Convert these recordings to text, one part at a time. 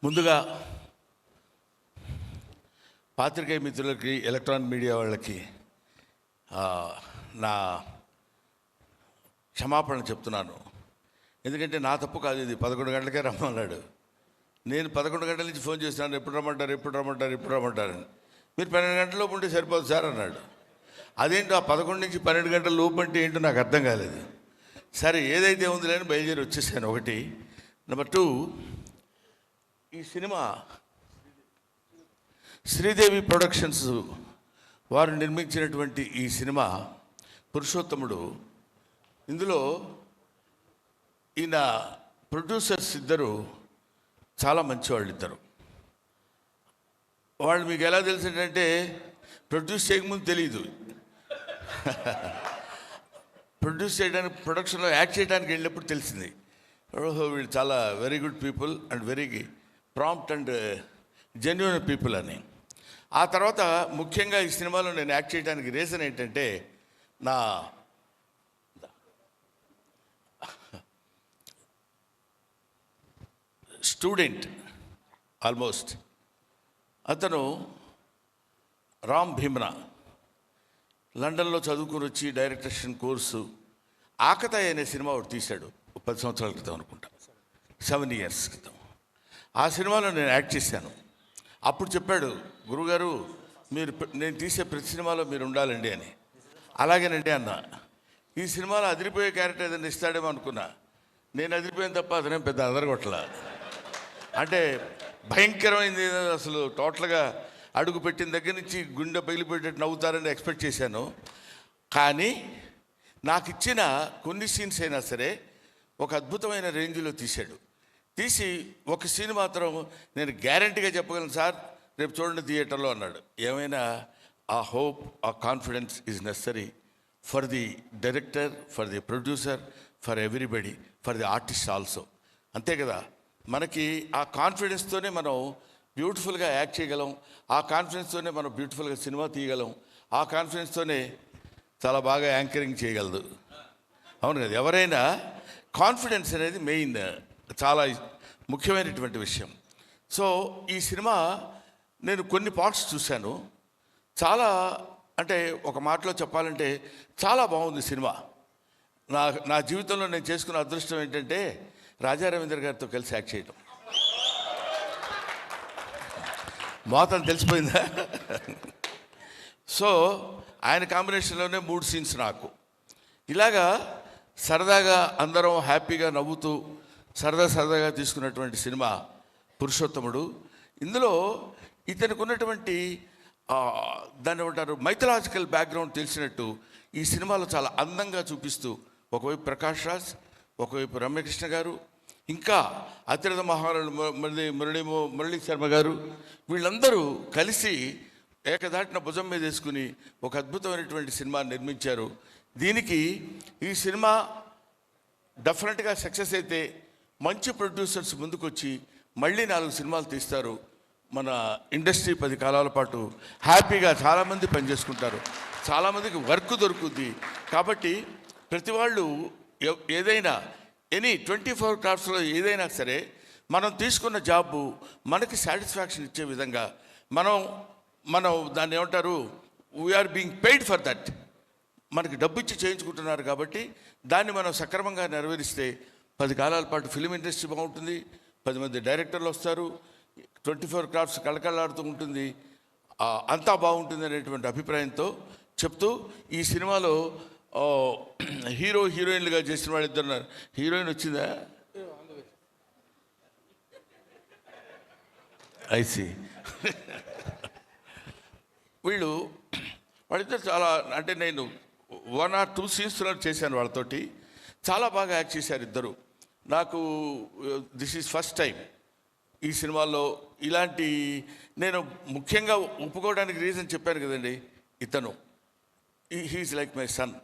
ముందుగా పాత్రికేయ మిత్రులకి, ఎలక్ట్రానిక్ మీడియా వాళ్ళకి నా క్షమాపణ చెప్తున్నాను. ఎందుకంటే నా తప్పు కాదు, ఇది 11 గంటలకే రమ్మన్నాడు. నేను 11 గంటల నుంచి ఫోన్ చేస్తున్నాను, ఎప్పుడు రమ్మంటారు. మీరు 12 గంటల లోపు ఉంటే సరిపోదు సార్ అన్నాడు. అదేంటో ఆ 11 నుంచి 12 గంటల లోపు అంటే ఏంటో నాకు అర్థం కాలేదు. సరే ఏదైతే ఉంది లేని బయలుదేరి వచ్చేసాను. ఒకటి. నెంబర్ 2, ఈ సినిమా శ్రీదేవి ప్రొడక్షన్స్ వారు నిర్మించినటువంటి ఈ సినిమా పురుషోత్తముడు, ఇందులో ఈయన ప్రొడ్యూసర్స్ ఇద్దరు చాలా మంచివాళ్ళు. ఇద్దరు వాళ్ళు మీకు ఎలా తెలిసిందంటే ప్రొడ్యూస్ చేయకముందు తెలియదు, ప్రొడ్యూస్ చేయడానికి ప్రొడక్షన్లో యాక్ట్ చేయడానికి వెళ్ళినప్పుడు తెలిసింది. వీళ్ళు చాలా very good people and very prompt and genuine people అని. ఆ తర్వాత ముఖ్యంగా ఈ సినిమాలో నేను యాక్ట్ చేయడానికి రీజన్ ఏంటంటే, నా స్టూడెంట్ ఆల్మోస్ట్, అతను రామ్ భీమ్రా లండన్లో చదువుకుని వచ్చి డైరెక్షన్ కోర్సు ఆకతాయి అనే సినిమా ఒకటి తీశాడు 10 సంవత్సరాల క్రితం అనుకుంటా, 7 years క్రితం. ఆ సినిమాలో నేను యాక్ట్ చేశాను. అప్పుడు చెప్పాడు, గురుగారు మీరు నేను తీసే ప్రతి సినిమాలో మీరు ఉండాలండి అని. అలాగేనండి అన్న. ఈ సినిమాలో అదిరిపోయే క్యారెక్టర్ ఏదైనా ఇస్తాడేమో అనుకున్నా. నేను అదిరిపోయాను తప్ప అతనేం పెద్ద అదరగొట్టల. అంటే భయంకరమైంది, అసలు టోటల్గా అడుగు పెట్టిన దగ్గర నుంచి గుండె పగిలిపోయేటట్టు నవ్వుతారని ఎక్స్పెక్ట్ చేశాను. కానీ నాకు ఇచ్చిన కొన్ని సీన్స్ అయినా సరే ఒక అద్భుతమైన రేంజ్లో తీశాడు. తీసి ఒక సీన్ మాత్రం నేను గ్యారంటీగా చెప్పగలను సార్, రేపు చూడండి థియేటర్లో అన్నాడు. ఏమైనా ఆ హోప్, ఆ confidence is necessary for the director, for the producer, for everybody, for the artist also. అంతే కదా, మనకి ఆ కాన్ఫిడెన్స్తోనే మనం బ్యూటిఫుల్గా యాక్ట్ చేయగలం, ఆ కాన్ఫిడెన్స్తోనే మనం బ్యూటిఫుల్గా సినిమా తీయగలం, ఆ కాన్ఫిడెన్స్తోనే చాలా బాగా యాంకరింగ్ చేయగలదు. అవును కదా, ఎవరైనా కాన్ఫిడెన్స్ అనేది మెయిన్, చాలా ముఖ్యమైనటువంటి విషయం. సో ఈ సినిమా నేను కొన్ని పార్ట్స్ చూశాను. చాలా అంటే ఒక మాటలో చెప్పాలంటే చాలా బాగుంది సినిమా. నా జీవితంలో నేను చేసుకున్న అదృష్టం ఏంటంటే రాజా రవీంద్ర గారితో కలిసి యాక్ట్ చేయడం. మోతం తెలిసిపోయిందా? సో ఆయన కాంబినేషన్లోనే 3 scenes నాకు. ఇలాగా సరదాగా అందరం హ్యాపీగా నవ్వుతూ సరదాగా తీసుకున్నటువంటి సినిమా పురుషోత్తముడు. ఇందులో ఇతనికి ఉన్నటువంటి దాన్ని ఏమంటారు, మైథలాజికల్ బ్యాక్గ్రౌండ్ తెలిసినట్టు ఈ సినిమాలో చాలా అందంగా చూపిస్తూ, ఒకవైపు ప్రకాష్ రాజ్, ఒకవైపు రమ్యకృష్ణ గారు, ఇంకా అతిరథ మహారాజు మురళీ శర్మ గారు, వీళ్ళందరూ కలిసి ఏకదాటిన భుజం మీద వేసుకుని ఒక అద్భుతమైనటువంటి సినిమా నిర్మించారు. దీనికి ఈ సినిమా డెఫినెట్గా సక్సెస్ అయితే మంచి ప్రొడ్యూసర్స్ ముందుకొచ్చి మళ్ళీ 4 సినిమాలు తీస్తారు. మన ఇండస్ట్రీ 10 కాలాల పాటు హ్యాపీగా చాలామంది పనిచేసుకుంటారు, చాలామందికి వర్క్ దొరుకుద్ది. కాబట్టి ప్రతి వాళ్ళు ఏదైనా 24 క్రాఫ్ట్స్లో ఏదైనా సరే మనం తీసుకున్న జాబు మనకి సాటిస్ఫాక్షన్ ఇచ్చే విధంగా మనం దాన్ని ఏమంటారు, we are being paid for that. మనకి డబ్బు ఇచ్చి చేయించుకుంటున్నారు కాబట్టి దాన్ని మనం సక్రమంగా నెరవేరిస్తే 10 కాలాల పాటు ఫిలిం ఇండస్ట్రీ బాగుంటుంది, 10 మంది డైరెక్టర్లు వస్తారు, 24 క్రాఫ్ట్స్ కళకళలాడుతూ ఉంటుంది, అంతా బాగుంటుంది అనేటువంటి అభిప్రాయంతో చెప్తూ ఈ సినిమాలో హీరో హీరోయిన్లుగా చేసిన వాళ్ళు ఇద్దరు. హీరోయిన్ వచ్చిందా? ఐసి. వాళ్ళిద్దరు చాలా, అంటే నేను 1 or 2 scenes చేశాను వాళ్ళతోటి. చాలా బాగా యాక్ట్ చేశారు ఇద్దరు. నాకు దిస్ ఈజ్ ఫస్ట్ టైం ఈ సినిమాలో ఇలాంటి, నేను ముఖ్యంగా ఒప్పుకోవడానికి రీజన్ చెప్పాను కదండి, ఇతను హీఈస్ లైక్ మై సన్.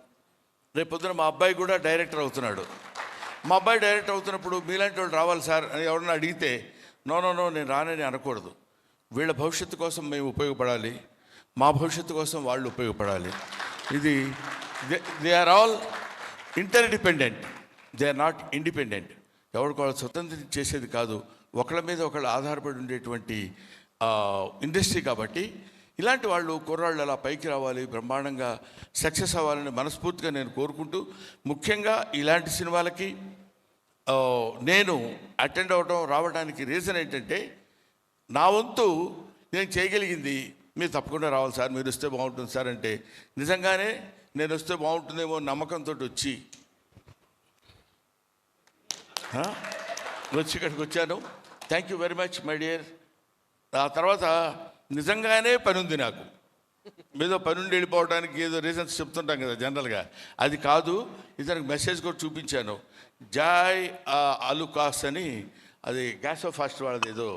రేపొద్దున మా అబ్బాయి కూడా డైరెక్టర్ అవుతున్నాడు. మా అబ్బాయి డైరెక్టర్ అవుతున్నప్పుడు మీలాంటి వాళ్ళు రావాలి సార్ అని ఎవరన్నా అడిగితే నో నేను రానని అనకూడదు. వీళ్ళ భవిష్యత్తు కోసం మేము ఉపయోగపడాలి, మా భవిష్యత్తు కోసం వాళ్ళు ఉపయోగపడాలి. ఇది they are all interdependent, they are not independent. ఎవరికి వాళ్ళు స్వతంత్రం చేసేది కాదు, ఒకళ్ళ మీద ఒకళ్ళు ఆధారపడి ఉండేటువంటి ఇండస్ట్రీ. కాబట్టి ఇలాంటి వాళ్ళు కుర్రాళ్ళు అలా పైకి రావాలి, బ్రహ్మాండంగా సక్సెస్ అవ్వాలని మనస్ఫూర్తిగా నేను కోరుకుంటూ, ముఖ్యంగా ఇలాంటి సినిమాలకి నేను అటెండ్ అవ్వడం రావడానికి రీజన్ ఏంటంటే, నా వంతు నేను చేయగలిగింది మీరు తప్పకుండా రావాలి సార్, మీరు వస్తే బాగుంటుంది సార్ అంటే, నిజంగానే నేను వస్తే బాగుంటుందేమో నమ్మకంతో వచ్చి ఇక్కడికి వచ్చాను. Thank you very much my dear. ఆ తర్వాత నిజంగానే పని ఉంది నాకు, ఏదో పని ఉండి వెళ్ళిపోవడానికి ఏదో రీజన్స్ చెప్తుంటాం కదా జనరల్గా, అది కాదు. ఇతనికి మెసేజ్ కూడా చూపించాను. జాయ్ అలుకాస్ అని, అది గ్యాస్ ఆఫ్ ఫాస్ట్ వాళ్ళది ఏదో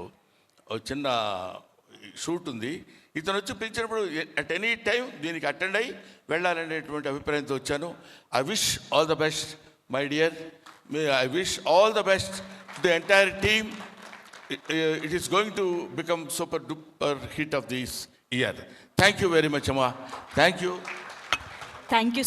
చిన్న షూట్ ఉంది. ఇతను వచ్చి పిలిచినప్పుడు అట్ ఎనీ టైం దీనికి అటెండ్ అయ్యి వెళ్ళాలనేటువంటి అభిప్రాయంతో వచ్చాను. I wish all the best my dear. I wish all the best to the entire team. It is going to become super duper hit of this year. Thank you very much, Amma. Thank you. Thank you.